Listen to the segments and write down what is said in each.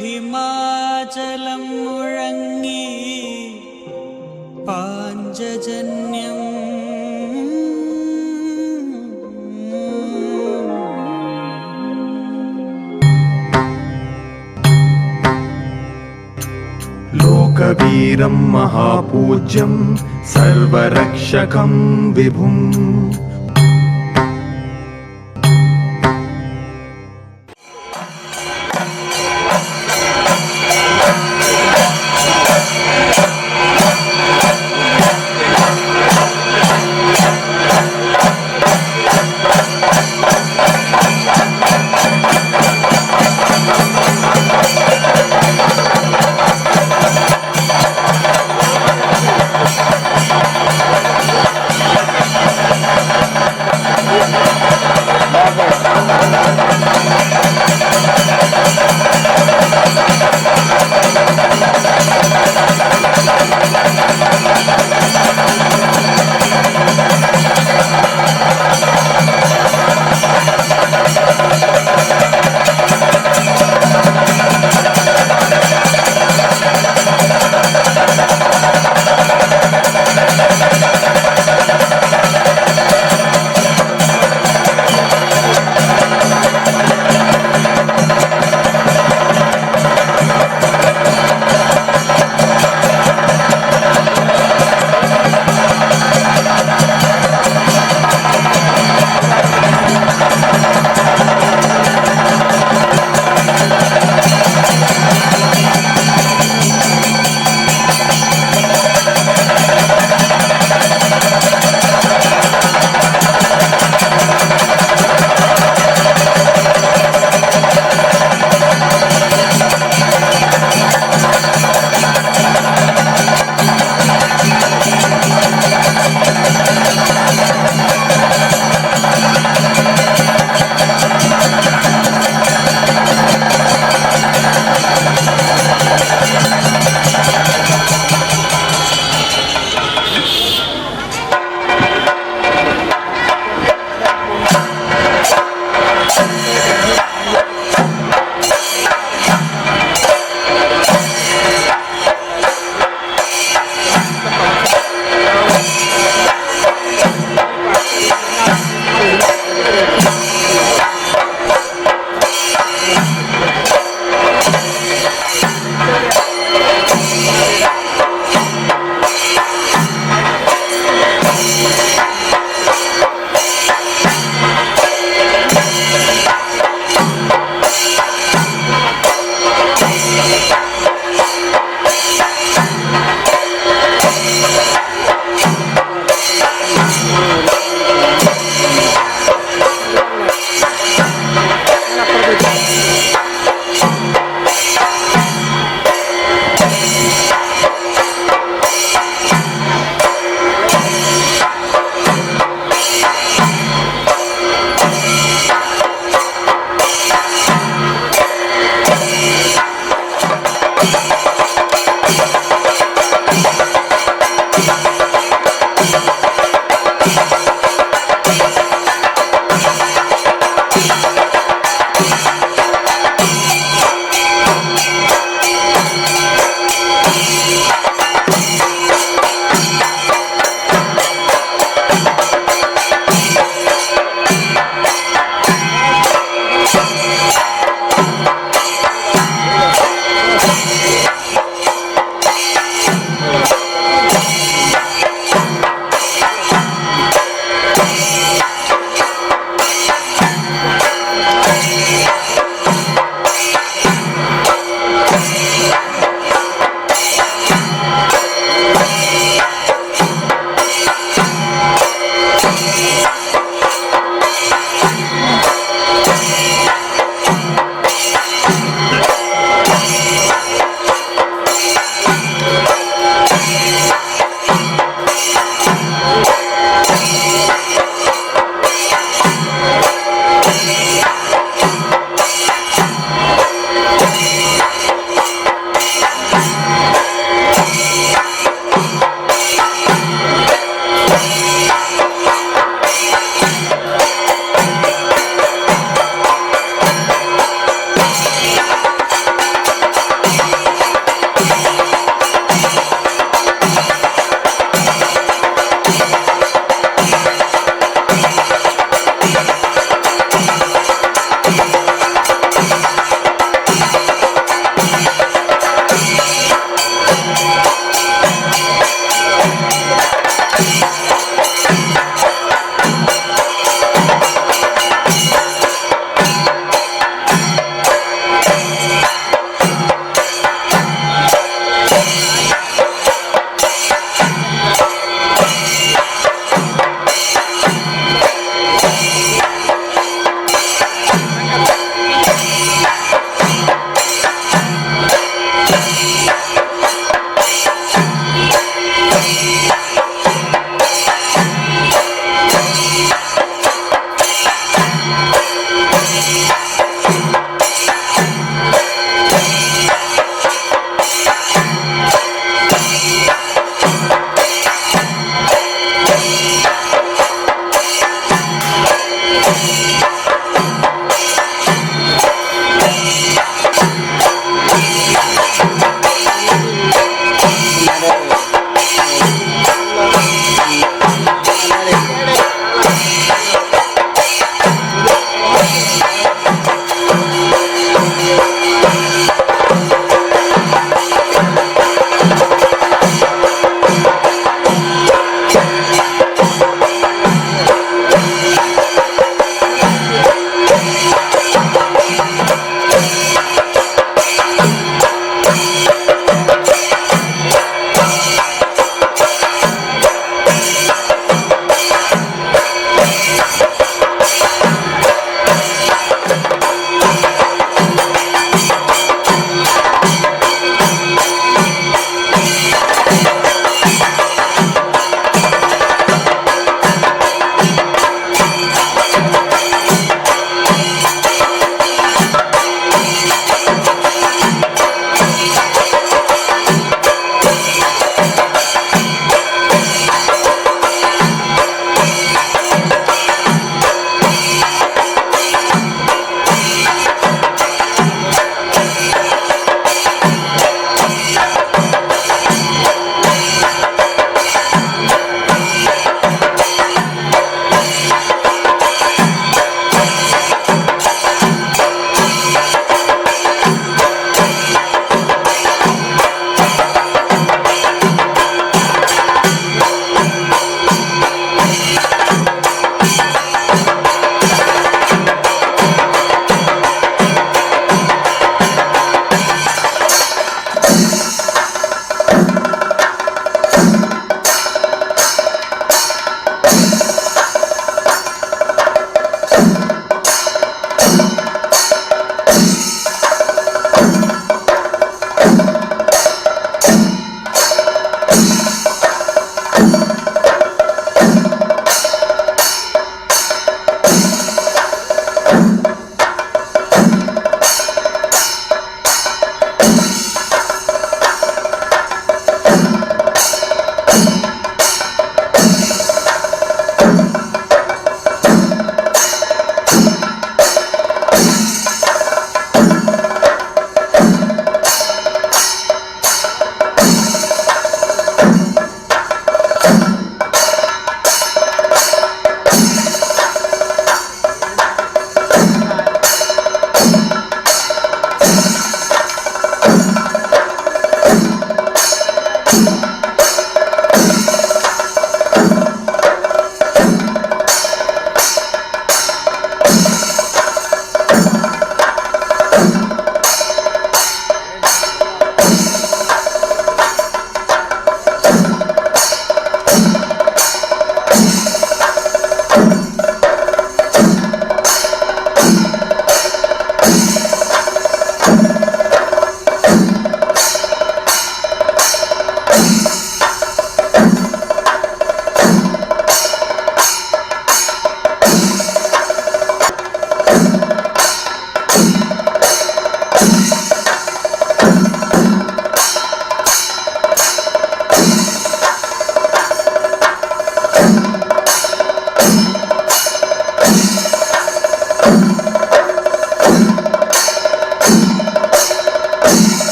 ഹിമാചലം മുഴങ്ങി പാഞ്ചജന്യം ലോകവീരം മഹാപൂജ്യം സർവരക്ഷകം വിഭും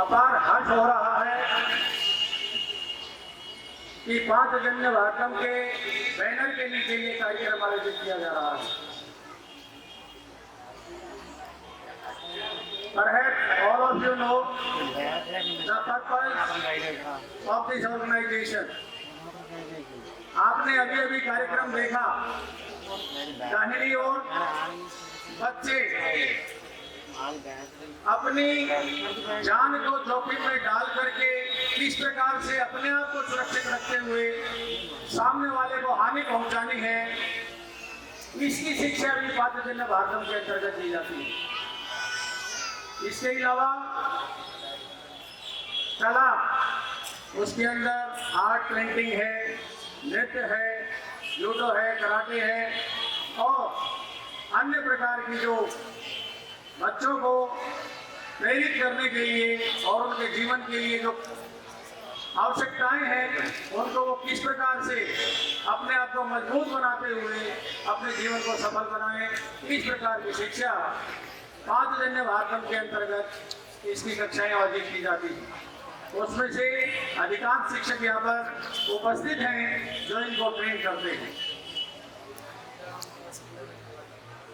अपार हर्ष हो रहा है कि पांचजन्य भागम के बैनर के नीचे ये कार्यक्रम आयोजित किया जा रहा है। Perhaps all of you know the purpose of this organization. आपने अभी अभी कार्यक्रम देखा, दाहिनी ओर बच्चे अपनी जान को जोखिम में डाल करके किस प्रकार से अपने आप को सुरक्षित रखते हुए सामने वाले को हानि पहुंचानी है, इसकी शिक्षा भी पांचजन्य भागम के अंतर्गत दी जाती है। इसके अलावा कला, उसके अंदर आर्ट पेंटिंग है, नृत्य है, जूडो है, कराटे है और अन्य प्रकार की जो बच्चों को प्रेरित करने के लिए और उनके जीवन के लिए जो आवश्यकताएं हैं उनको वो किस प्रकार से अपने आप को मजबूत बनाते हुए अपने जीवन को सफल बनाएं, इस प्रकार की शिक्षा पांचजन्य भागम के अंतर्गत इसकी कक्षाएं आयोजित की जाती हैं। उसमें से अधिकांश शिक्षक यहाँ पर उपस्थित हैं जो इनको ट्रेन करते हैं।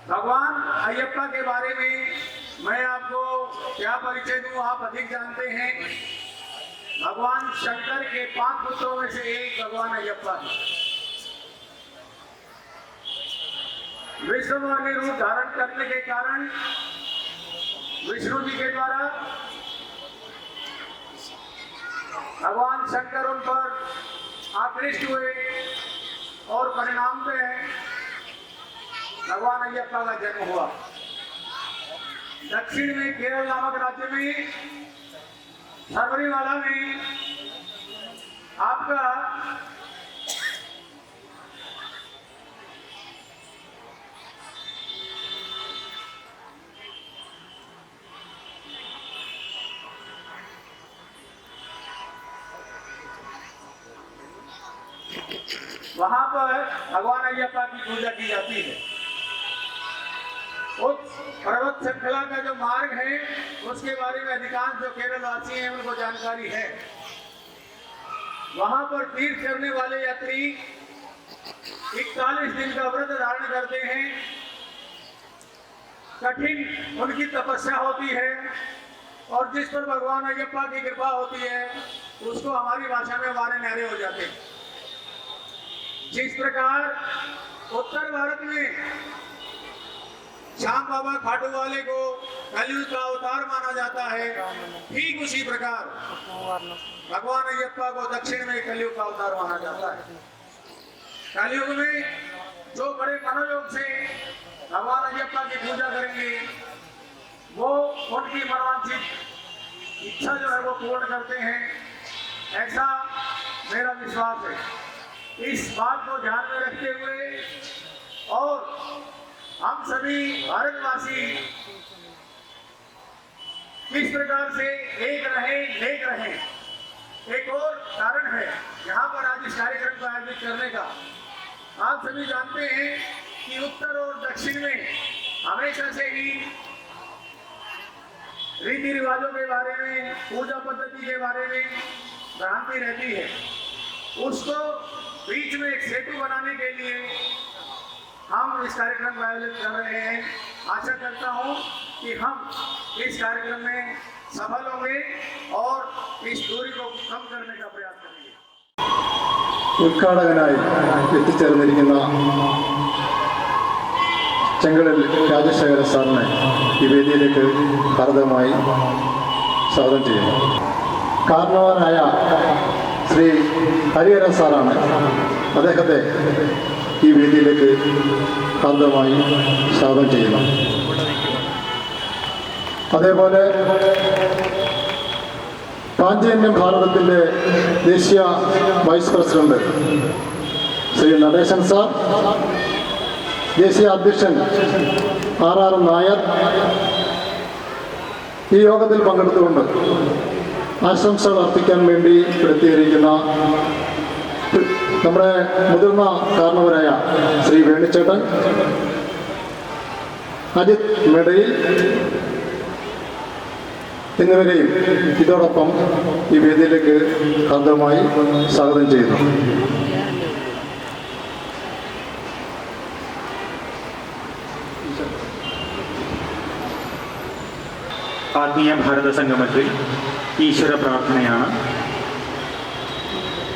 भगवान अयप्पा के बारे में मैं आपको क्या परिचय दूं, आप अधिक जानते हैं। भगवान शंकर के 5 पुत्रों में से एक भगवान अयप्पा है। विश्वमोहिनी रूप धारण करने के कारण विष्णु जी के द्वारा भगवान शंकर उन पर आकृष्ट हुए और परिणाम में भगवान अयप्पा का जन्म हुआ। दक्षिण में केरल नामक राज्य में सबरीमाला में आपका वहां पर भगवान अयप्पा की पूजा की जाती है। उस पर्वत श्रृंखला का जो मार्ग है उसके बारे में अधिकांश जो केरल वासी हैं उनको जानकारी है। वहां पर तीर्थ करने वाले यात्री 41 दिन का व्रत धारण करते हैं। कठिन उनकी तपस्या होती है और जिस पर भगवान अयप्पा की कृपा होती है उसको हमारी भाषा में वारे न्यारे हो जाते हैं। जिस प्रकार उत्तर भारत में श्याम बाबा खाटू वाले को कलयुग का अवतार माना जाता है, ठीक उसी प्रकार भगवान अयप्पा को दक्षिण में कलयुग का अवतार माना जाता है। कलयुग में जो बड़े मनोयोग से भगवान अयप्पा की पूजा करेंगे वो उनकी मनोवांछित इच्छा जो है वो पूर्ण करते हैं, ऐसा मेरा विश्वास है। इस बात को ध्यान में रखते हुए और हम सभी भारतवासी किस प्रकार से एक रहें, एक और कारण है यहाँ पर आज इस कार्यक्रम को आयोजित करने का। आप सभी जानते हैं कि उत्तर और दक्षिण में हमेशा से ही रीति रिवाजों के बारे में, पूजा पद्धति के बारे में भ्रांति रहती है। उसको बीच में एक सेतु बनाने के लिए हम इस कार्यक्रम का आयोजन कर रहे हैं। आशा करता हूं कि हम इस कार्यक्रम में सफल होंगे और इस दूरी को कम करने का प्रयास करेंगे। ഉദ്ഘാടകനായി എത്തിച്ചേർന്നിരിക്കുന്ന ചെങ്കടൽ രാജശേഖര സാറിനെ ഈ വേദിയിലേക്ക് ഹാർദവമായി സ്വാഗതം ചെയ്യുന്നു. കാരണവനായ ശ്രീ ഹരിഹരൻ സാറാണ്. അദ്ദേഹത്തെ ഈ വേദിയിലേക്ക് ഹാർദവമായി സ്വാഗതം ചെയ്യുന്നു. അതേപോലെ പാഞ്ചജന്യം ഭാരതത്തിൻ്റെ ദേശീയ vice president Shri Natesan sir, ദേശീയ അധ്യക്ഷൻ ആർ നായർ ഈ യോഗത്തിൽ പങ്കെടുത്തുകൊണ്ട് ആശംസകൾ അർപ്പിക്കാൻ വേണ്ടി എത്തിയിരിക്കുന്ന നമ്മുടെ മുതിർന്ന കാരണവരായ ശ്രീ വേണിച്ചേട്ടൻ, അജിത് മെഡയിൽ, എന്നിവരെയും ഇതോടൊപ്പം ഈ വേദിയിലേക്ക് ഹാർദവമായി സ്വാഗതം ചെയ്യുന്നു. ആത്മീയ ഭാരത സംഗമത്തിൽ ഈശ്വര പ്രാർത്ഥനയാണ്.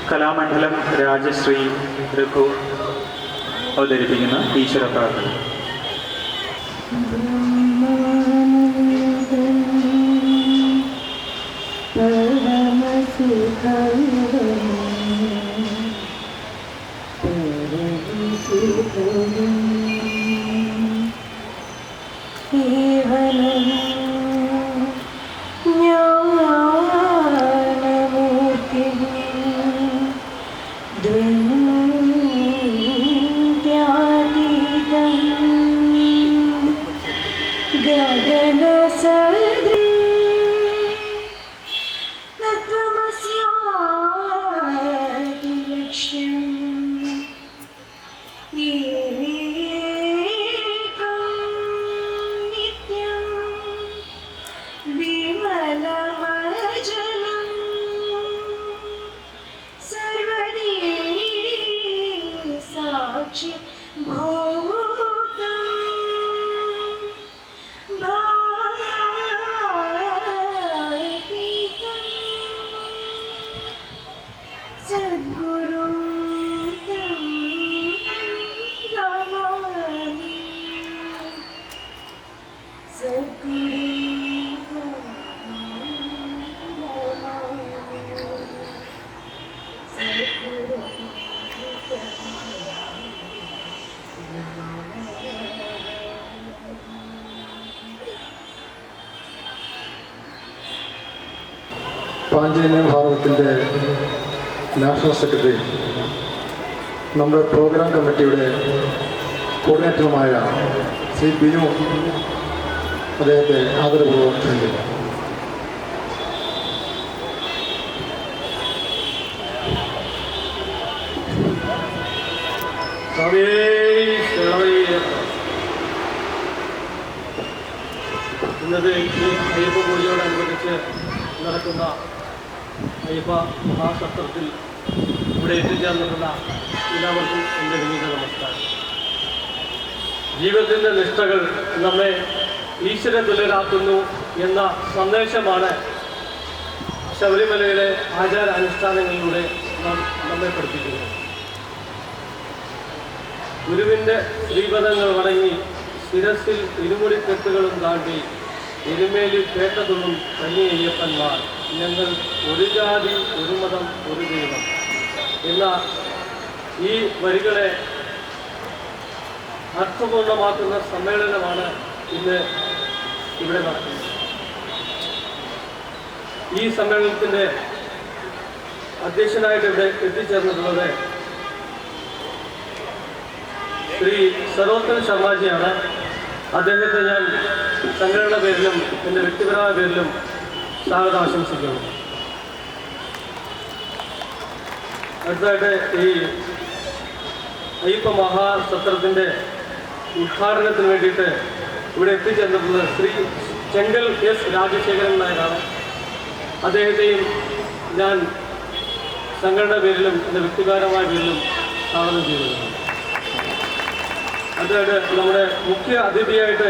കലാമണ്ഡലം രാജശ്രീ രഘു അവതരിപ്പിക്കുന്ന ഈശ്വര പ്രാർത്ഥന. പാഞ്ചജന്യ ഭാരതത്തിൻ്റെ നാഷണൽ സെക്രട്ടറി, നമ്മുടെ പ്രോഗ്രാം കമ്മിറ്റിയുടെ കോർഡിനേറ്ററുമായ ശ്രീ ബിനു അദ്ദേഹത്തെ ആദരപൂർവ്വം ക്ഷണിക്കുന്നു. ഇന്നത്തെ ഈ അയ്യപ്പ പൂജയോടനുബന്ധിച്ച് നടക്കുന്ന അയ്യപ്പ മഹാസത്രത്തിൽ ഇവിടെ എത്തിച്ചേർന്നിട്ടുള്ള എല്ലാവർക്കും എൻ്റെ വിനീത നമസ്കാരം. ജീവിതത്തിൻ്റെ നിഷ്ഠകൾ നമ്മെ ഈശ്വര തുല്യരാക്കുന്നു എന്ന സന്ദേശമാണ് ശബരിമലയിലെ ആചാരാനുഷ്ഠാനങ്ങളിലൂടെ നമ്മെ പഠിപ്പിക്കുന്നത്. ഗുരുവിൻ്റെ ശ്രീപദങ്ങൾ വണങ്ങി ശിരസിൽ ഇരുമുടിക്കെട്ടുകളും താണ്ടി എരുമേലിൽ കേട്ടതൊന്നും കന്നി അയ്യപ്പന്മാർ, ഞങ്ങൾ ഒരു ജാതി ഒരു മതം ഒരു ദൈവം എന്ന ഈ വരികളെ അർത്ഥപൂർണമാക്കുന്ന സമ്മേളനമാണ് ഇന്ന് ഇവിടെ നടക്കുന്നത്. ഈ സമ്മേളനത്തിൻ്റെ അധ്യക്ഷനായിട്ട് ഇവിടെ എത്തിച്ചേർന്നിട്ടുള്ളത് ശ്രീ സരോത്തൻ ശർമാജിയാണ്. അദ്ദേഹത്തെ ഞാൻ സംഘടന പേരിലും എൻ്റെ വ്യക്തിപരമായ പേരിലും സ്വാഗതം ആശംസിക്കുന്നു. അടുത്തതായിട്ട് ഈ അയ്യപ്പ മഹാസത്രത്തിൻ്റെ ഉദ്ഘാടനത്തിന് വേണ്ടിയിട്ട് ഇവിടെ എത്തിച്ചേർന്നിട്ടുള്ളത് ശ്രീ ചെങ്കൽ എസ് രാജശേഖരൻ നായരാണ്. അദ്ദേഹത്തെയും ഞാൻ സംഘടന പേരിലും എൻ്റെ വ്യക്തിപരമായ പേരിലും സ്വാഗതം ചെയ്തിട്ടുണ്ട്. അടുത്തതായിട്ട് നമ്മുടെ മുഖ്യ അതിഥിയായിട്ട്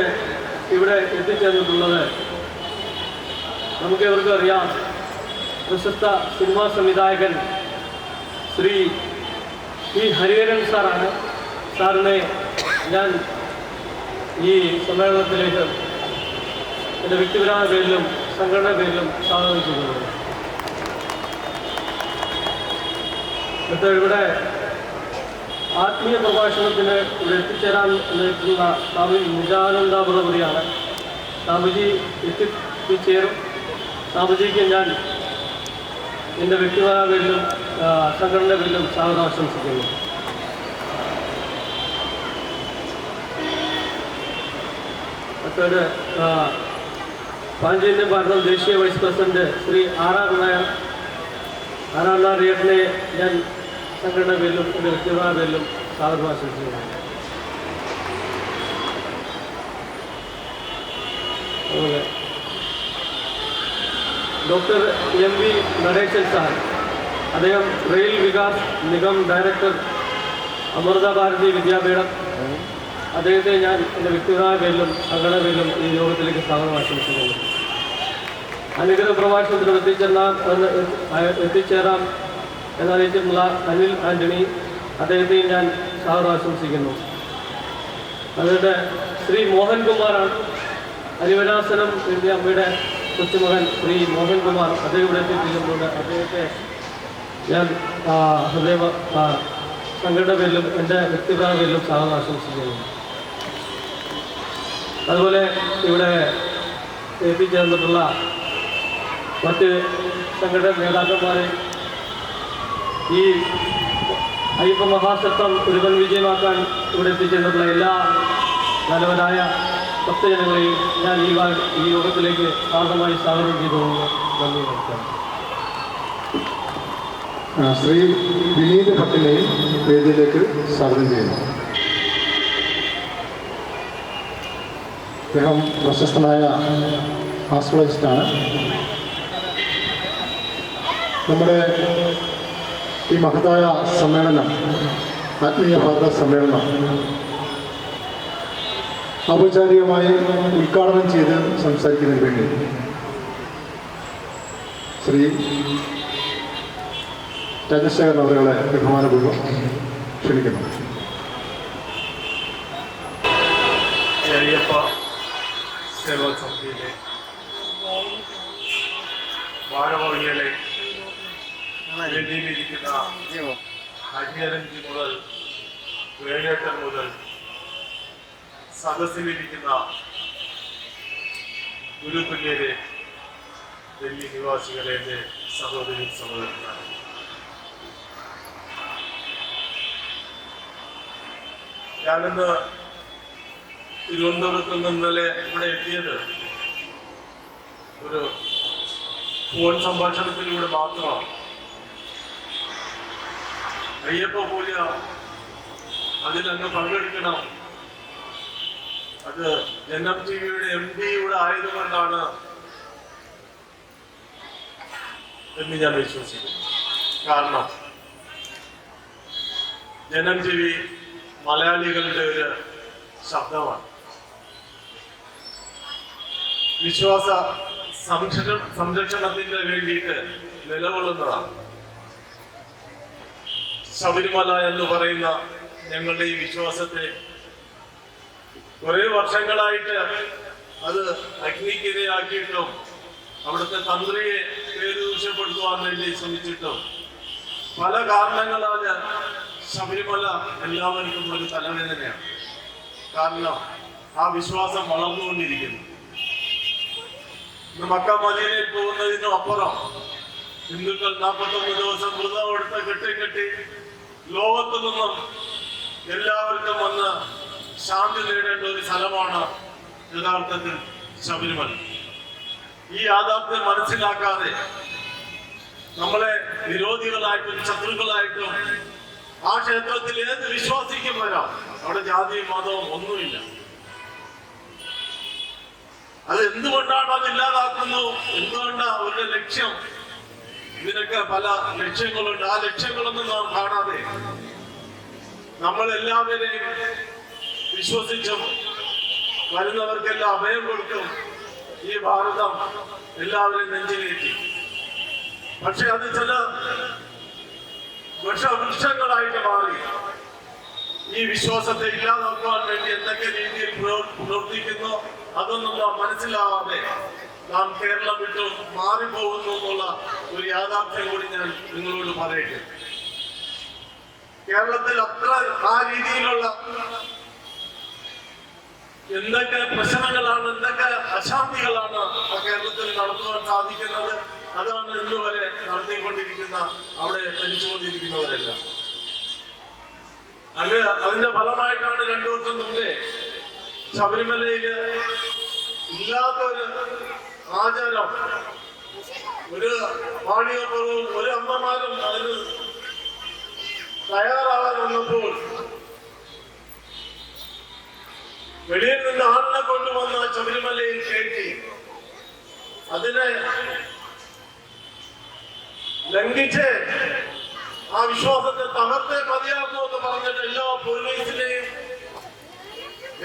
ഇവിടെ എത്തിച്ചേർന്നിട്ടുള്ളത് നമുക്ക് ഇവർക്കും അറിയാം, പ്രശസ്ത സിനിമാ സംവിധായകൻ ശ്രീ പി ഹരിഹരൻ സാറാണ്. സാറിനെ ഞാൻ ഈ സമ്മേളനത്തിലേക്ക് എൻ്റെ വ്യക്തിപരമായ പേരിലും സംഘടന പേരിലും സ്വാഗതം ചെയ്യുന്നു. അടുത്ത ഇവിടെ ആത്മീയ പ്രഭാഷണത്തിന് ഇവിടെ എത്തിച്ചേരാൻ നിൽക്കുന്ന സ്വാമി നിജാനന്ദപുരപുരിയാണ്. സ്വാമിജി എത്തിച്ചേരും. സ്വാമിജിക്ക് ഞാൻ എൻ്റെ വ്യക്തിപരമായ പേരിലും സംഘടന പേരിലും സ്വാഗതം ആശംസിക്കുന്നു. അടുത്തത് പാഞ്ചജന്യ ഭാരതം ദേശീയ vice president Shri R Nair ഏട്ടനെ ഞാൻ സംഘടന പേരിലും എൻ്റെ വ്യക്തിപരമായ പേരിലും സ്വാഗതം ആശംസിക്കുന്നു. അതുപോലെ doctor M V Natesan sir, അദ്ദേഹം റെയിൽ വികാസ് നിഗം ഡയറക്ടർ, അമൃത ഭാരതി വിദ്യാപീഠം, അദ്ദേഹത്തെ ഞാൻ എൻ്റെ വ്യക്തിപരമായ പേരിലും സംഘടന പേരിലും ഈ യോഗത്തിലേക്ക് സ്വാഗതം ആശംസിക്കുന്നു. അനുഗ്രഹ പ്രഭാഷണത്തിന് എത്തിച്ചേരാം എന്നറിയിച്ചിട്ടുള്ള അനിൽ ആൻ്റണി, അദ്ദേഹത്തെയും ഞാൻ സ്വാഗതം ആശംസിക്കുന്നു. അതുകൊണ്ട് ശ്രീ മോഹൻകുമാറാണ്, ഹരിവരാസനം എഴുതിയ അമ്മയുടെ കൊച്ചുമകൻ ശ്രീ മോഹൻകുമാർ, അദ്ദേഹം ഇവിടെ എത്തിയിരിക്കുന്നുണ്ട്. അദ്ദേഹത്തെ ഞാൻ ഹൃദയ സംഘടന പേരിലും എൻ്റെ വ്യക്തിപരമായ പേരിലും സ്വാഗതം ആശംസിക്കുന്നു. അതുപോലെ ഇവിടെ എത്തിച്ചേർന്നിട്ടുള്ള മറ്റ് സംഘടന നേതാക്കന്മാരെ, ഈ അയ്യപ്പ മഹാസത്രം ഒരുവൻ വിജയമാക്കാൻ ഇവിടെ എത്തിച്ചേർന്നിട്ടുള്ള എല്ലാ നല്ലവരായ ഭക്തജനങ്ങളെയും ഞാൻ ഈ യോഗത്തിലേക്ക് സാർദ്ധമായി സ്വാഗതം ചെയ്തുകൊണ്ട് നന്ദി നമസ്കാരം. ശ്രീ വിനീത് ഭട്ടിനെയും വേദിയിലേക്ക് സ്വാഗതം ചെയ്യുന്നു. അദ്ദേഹം പ്രശസ്തനായ ആസ്ട്രോളജിസ്റ്റാണ്. നമ്മുടെ ഈ മഹത്തായ സമ്മേളനം, ആത്മീയ ഭാരത സമ്മേളനം ഔപചാരികമായി ഉദ്ഘാടനം ചെയ്ത് സംസാരിക്കുന്നതിന് വേണ്ടി ശ്രീ രാജശേഖരൻ അവരുകളെ ബഹുമാനപൂർവ്വം ക്ഷണിക്കുന്നു. അയ്യപ്പ സേവാ സമിതിയിലെ ഭാരവാഹികളെ, വേദിയിലിരിക്കുന്ന അജ്ഞരഞ്ജി മുതൽ വേണേട്ടൻ മുതൽ സദസ്സിലിരിക്കുന്ന ഗുരുതുല്യരെ, ഡൽഹി നിവാസികളെ, എൻ്റെ സഹോദരി സഹോദരന്മാരെ, ഞാനിന്ന് തിരുവനന്തപുരത്ത് നിന്ന് ഇന്നലെ ഇവിടെ എത്തിയത് ഒരു ഫോൺ സംഭാഷണത്തിലൂടെ മാത്രമാണ്. അയ്യപ്പ പൂജ അതിലങ്ങ് പങ്കെടുക്കണം, അത് NMTVയുടെ MD ഇവിടെ ആയതുകൊണ്ടാണ് എന്ന് ഞാൻ വിശ്വസിക്കുന്നു. കാരണം NMTV മലയാളികളുടെ ഒരു ശബ്ദമാണ്. വിശ്വാസ സംരക്ഷണത്തിന് വേണ്ടിയിട്ട് നിലകൊള്ളുന്നതാണ്. ശബരിമല എന്ന് പറയുന്ന ഞങ്ങളുടെ ഈ വിശ്വാസത്തെ കുറെ വർഷങ്ങളായിട്ട് അത് അഗ്നിക്കിരയാക്കിയിട്ടും അവിടുത്തെ തന്ത്രിയെ പേരുദൂഷപ്പെടുത്തുവാൻ വേണ്ടി ശ്രമിച്ചിട്ടും പല കാരണങ്ങളാൽ ശബരിമല എല്ലാവർക്കും ഒരു തലവേദനയാണ്. കാരണം ആ വിശ്വാസം വളർന്നുകൊണ്ടിരിക്കുന്നു. മക്ക മദീനയിൽ പോകുന്നതിനും അപ്പുറം ഹിന്ദുക്കൾ 41 ദിവസം വ്രതം എടുത്ത് കെട്ടി ലോകത്തു നിന്നും എല്ലാവർക്കും വന്ന് ശാന്തി നേടേണ്ട ഒരു സ്ഥലമാണ് യഥാർത്ഥത്തിൽ ശബരിമല. ഈ യാഥാർത്ഥ്യം മനസ്സിലാക്കാതെ നമ്മളെ വിരോധികളായിട്ടും ശത്രുക്കളായിട്ടും ആ ക്ഷേത്രത്തിൽ ഏത് വിശ്വാസിക്കും വരാം. അവിടെ ജാതിയും മതവും ഒന്നുമില്ല. അത് എന്തുകൊണ്ടാണ് അത് ഇല്ലാതാക്കുന്നു? എന്തുകൊണ്ടാണ് അവരുടെ ലക്ഷ്യം? ഇതിനൊക്കെ പല ലക്ഷ്യങ്ങളുണ്ട്. ആ ലക്ഷ്യങ്ങളൊന്നും നാം കാണാതെ നമ്മൾ എല്ലാവരെയും വിശ്വസിച്ചും വരുന്നവർക്കെല്ലാം അഭയം കൊടുക്കും ഈ ഭാരതം എല്ലാവരെയും നെഞ്ചിലേറ്റി. പക്ഷെ അത് ചില വൃക്ഷങ്ങളായിട്ട് മാറി ഈ വിശ്വാസത്തെ ഇല്ലാതാക്കാൻ വേണ്ടി എന്തൊക്കെ രീതിയിൽ പ്രവർത്തിക്കുന്നു അതൊന്നും നാം മനസ്സിലാവാതെ നാം കേരളം വിട്ടു മാറിപ്പോകുന്നു എന്നുള്ള ഒരു യാഥാർത്ഥ്യം കൂടി ഞാൻ നിങ്ങളോട് പറയട്ടെ. കേരളത്തിൽ അത്ര ആ രീതിയിലുള്ള എന്തൊക്കെ പ്രശ്നങ്ങളാണ്, എന്തൊക്കെ അശാന്തികളാണ് കേരളത്തിൽ നടത്തുവാൻ സാധിക്കുന്നത്. അതാണ് ഇന്ന് വരെ നടത്തിക്കൊണ്ടിരിക്കുന്ന, അവിടെ ഭരിച്ചുകൊണ്ടിരിക്കുന്നവരെല്ലാം. അതിന്റെ ഫലമായിട്ടാണ് 2 വർഷം മുമ്പേ ശബരിമലയില് ഇല്ലാത്ത ഒരു ആചാരം, ഒരു വാണിയപ്പുറവും ഒരു അമ്മമാരും അതിന് തയ്യാറാകാൻ വന്നപ്പോൾ വെളിയിൽ നിന്ന് ആളിനെ കൊണ്ടുവന്ന ശബരിമലയിൽ കയറ്റി അതിനെ ലംഘിച്ച് ആ വിശ്വാസത്തെ തകർത്തേ മതിയാകുമോ എന്ന് പറഞ്ഞിട്ട് എല്ലാ പോലീസിനെയും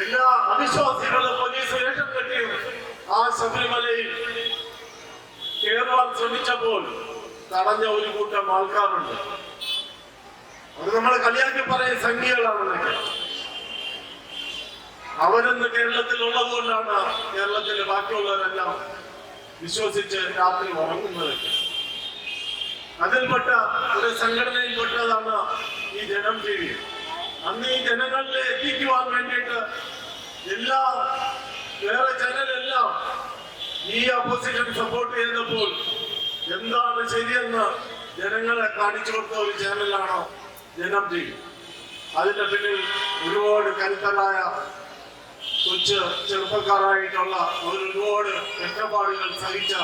എല്ലാ അവിശ്വാസികളും പോലീസ് വേഷം കെട്ടിയും ആ ശബരിമലയിൽ കയറുവാൻ ശ്രമിച്ചപ്പോൾ തടഞ്ഞ ഒരു കൂട്ടം ആൾക്കാരുണ്ട്. അത് നമ്മൾ കളിയാക്കി പറയും സംഖ്യകളാണെന്നൊക്കെ. അവരെന്ന് കേരളത്തിൽ ഉള്ളതുകൊണ്ടാണ് കേരളത്തിലെ ബാക്കിയുള്ളവരെല്ലാം വിശ്വസിച്ച് രാത്രി ഉറങ്ങുന്നതൊക്കെ. അതിൽപ്പെട്ട ഒരു സംഘടനയിൽപ്പെട്ടതാണ് ഈ ജനം TV. അന്ന് ഈ ജനങ്ങളിലെ എത്തിക്കുവാൻ വേണ്ടിയിട്ട് എല്ലാ വേറെ ചാനലെല്ലാം ഈ അപ്പോസിഷൻ സപ്പോർട്ട് ചെയ്തപ്പോൾ എന്താണ് ശരിയെന്ന് ജനങ്ങളെ കാണിച്ചു കൊടുത്ത ഒരു ചാനലാണ് ജനം TV. അതിന്റെ പിന്നിൽ ഒരുപാട് കരുത്തരായ കൊച്ചു ചെറുപ്പക്കാരായിട്ടുള്ള ഒരുപാട് കഷ്ടപ്പാടുകൾ സഹിച്ച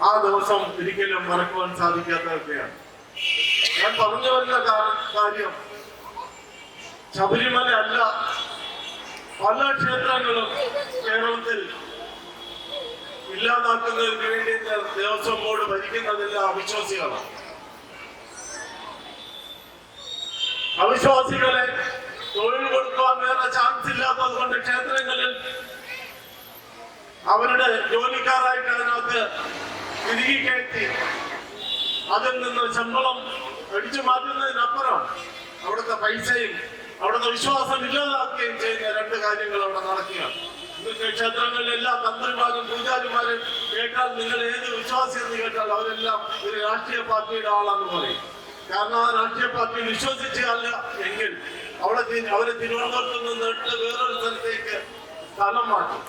ആ ദിവസം ഒരിക്കലും മറക്കുവാൻ സാധിക്കാത്തതൊക്കെയാണ്. ഞാൻ പറഞ്ഞു വരുന്ന കാര്യം ശബരിമല അല്ല, പല ക്ഷേത്രങ്ങളും കേരളത്തിൽ ഇല്ലാതാക്കുന്നതിന് വേണ്ടി ദേവസ്വം ബോർഡ് ഭരിക്കുന്നതില്ല അവിശ്വാസികളാണ്. അവിശ്വാസികളെ തൊഴിൽ കൊടുക്കാൻ വേറെ ചാൻസ് ഇല്ലാത്തത് കൊണ്ട് ക്ഷേത്രങ്ങളിൽ അവരുടെ ജോലിക്കാരായിട്ട് അതിനകത്ത് തിരികെ കയറ്റി അതിൽ നിന്ന് ശമ്പളം അടിച്ചു മാറ്റുന്നതിനപ്പുറം അവിടുത്തെ പൈസയും അവിടുത്തെ വിശ്വാസം ഇല്ലാതാക്കുകയും ചെയ്യുന്ന രണ്ട് കാര്യങ്ങൾ അവിടെ നടക്കുകയാണ്. ഇന്നത്തെ ക്ഷേത്രങ്ങളിലെ എല്ലാ തന്ത്രിമാരും പൂജാരിമാരും കേട്ടാൽ നിങ്ങൾ ഏത് വിശ്വാസി എന്ന് കേട്ടാൽ അവരെല്ലാം ഒരു രാഷ്ട്രീയ പാർട്ടിയുടെ ആളാന്ന് പറയും. കാരണം ആ രാഷ്ട്രീയ പാർട്ടി വിശ്വസിച്ചല്ല എങ്കിൽ അവരെ തിരുവനന്തപുരത്ത് നിന്ന് വേറൊരു സ്ഥലത്തേക്ക് സ്ഥലം മാറ്റും.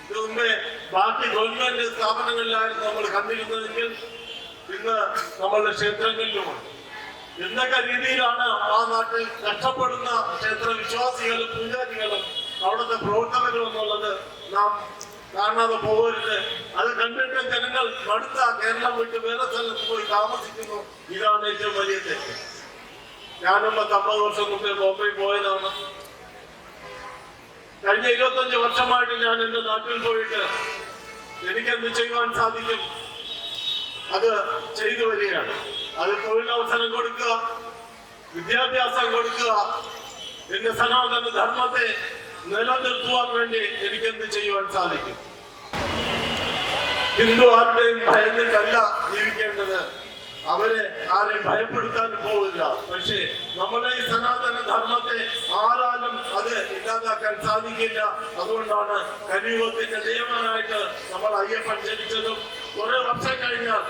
ഇത് മുമ്പേ ബാക്കി ഗവൺമെന്റ് സ്ഥാപനങ്ങളിലായിരുന്നു നമ്മൾ കണ്ടിരുന്നതെങ്കിൽ ഇന്ന് നമ്മളുടെ ക്ഷേത്രങ്ങളിലുമുണ്ട്. എന്തൊക്കെ രീതിയിലാണ് ആ നാട്ടിൽ കഷ്ടപ്പെടുന്ന ക്ഷേത്ര വിശ്വാസികളും പൂജാരികളും അവിടുത്തെ പ്രവർത്തകരും എന്നുള്ളത് നാം കാണാതെ പോകരുത്. അത് കണ്ടിട്ട് ജനങ്ങൾ മടുത്ത കേരളം വിട്ട് വേറെ സ്ഥലത്ത് പോയി താമസിക്കുന്നു. ഇതാണ് ഏറ്റവും വലിയ തെറ്റ്. ഞാനും 50 വർഷം മുമ്പേ ബോംബെയിൽ പോയതാണ്. കഴിഞ്ഞ 25 വർഷമായിട്ട് ഞാൻ എന്റെ നാട്ടിൽ പോയിട്ട് എനിക്കെന്ത് ചെയ്യുവാൻ സാധിക്കും അത് ചെയ്തു വരികയാണ്. അത് തൊഴിലവസരം കൊടുക്കുക, വിദ്യാഭ്യാസം കൊടുക്കുക, എന്റെ സനാതന ധർമ്മത്തെ നിലനിർത്തുവാൻ വേണ്ടി എനിക്കെന്ത് ചെയ്യുവാൻ സാധിക്കും. ഹിന്ദു ആരുടെയും ഭയന്നിട്ടല്ല ജീവിക്കേണ്ടത്. അവരെ ആരെയും ഭയപ്പെടുത്താൻ പോവില്ല. പക്ഷേ നമ്മുടെ ഈ സനാതന ധർമ്മത്തെ ആരാലും അത് ഇല്ലാതാക്കാൻ സാധിക്കില്ല. അതുകൊണ്ടാണ് കലിയുഗത്തിന്റെ ദേവനായിട്ട് നമ്മൾ അയ്യപ്പൻ ജനിച്ചതും കുറെ വർഷം കഴിഞ്ഞാൽ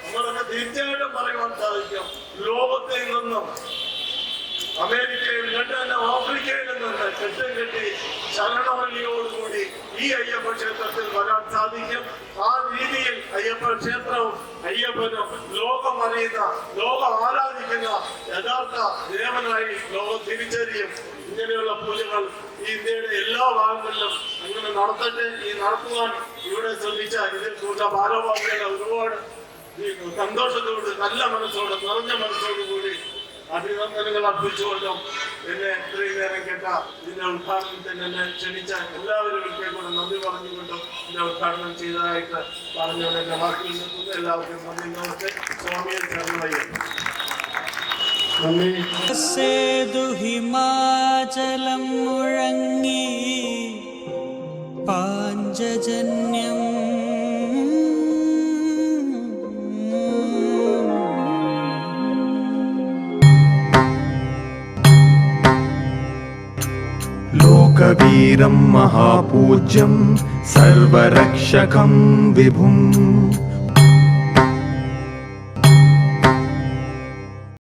നമ്മളൊക്കെ തീർച്ചയായിട്ടും പറയുവാൻ സാധിക്കും, ലോകത്തിൽ നിന്നും അമേരിക്കയിൽ ലണ്ടനും ആഫ്രിക്കയിൽ നിന്ന് കെട്ടും കെട്ടി ശരണവല്ലിയോടുകൂടി ഈ അയ്യപ്പ ക്ഷേത്രത്തിൽ വരാൻ സാധിക്കും. ആ രീതിയിൽ അയ്യപ്പ ക്ഷേത്രവും അയ്യപ്പനും ലോകം അറിയുന്ന, ലോകം ആരാധിക്കുന്ന യഥാർത്ഥ ദേവനായി ലോകം തിരിച്ചറിയും. ഇങ്ങനെയുള്ള പൂജകൾ ഈ ഇന്ത്യയുടെ എല്ലാ ഭാഗങ്ങളിലും അങ്ങനെ നടത്തട്ടെ. ഈ നടത്തുവാൻ ഇവിടെ ശ്രമിച്ച ഇതിൽ കൂട്ട ഭാരവാഹികളെ ഒരുപാട് സന്തോഷത്തോട്, നല്ല മനസ്സോട്, നിറഞ്ഞ മനസ്സോടുകൂടി അഭിനന്ദനങ്ങൾ അർപ്പിച്ചുകൊണ്ടും എന്നെ ഇത്രയും നേരം കേട്ട ഇതിന്റെ ഉദ്ഘാടനത്തിന് എന്നെ ക്ഷണിച്ച എല്ലാവരും കൂടെ നന്ദി പറഞ്ഞുകൊണ്ടും ഇതിന്റെ ഉദ്ഘാടനം ചെയ്തതായിട്ട് പറഞ്ഞുകൊണ്ട് എന്റെ വാക്കിൽ നിൽക്കുന്ന എല്ലാവർക്കും നന്ദി. നമസ്തേ. സ്വാമിയെ ശരണമയ്യപ്പ. സേതു ഹിമാചലം മുഴങ്ങി പാഞ്ചജന്യം लोकवीरं महापूज्यं सर्वरक्षकं विभुम्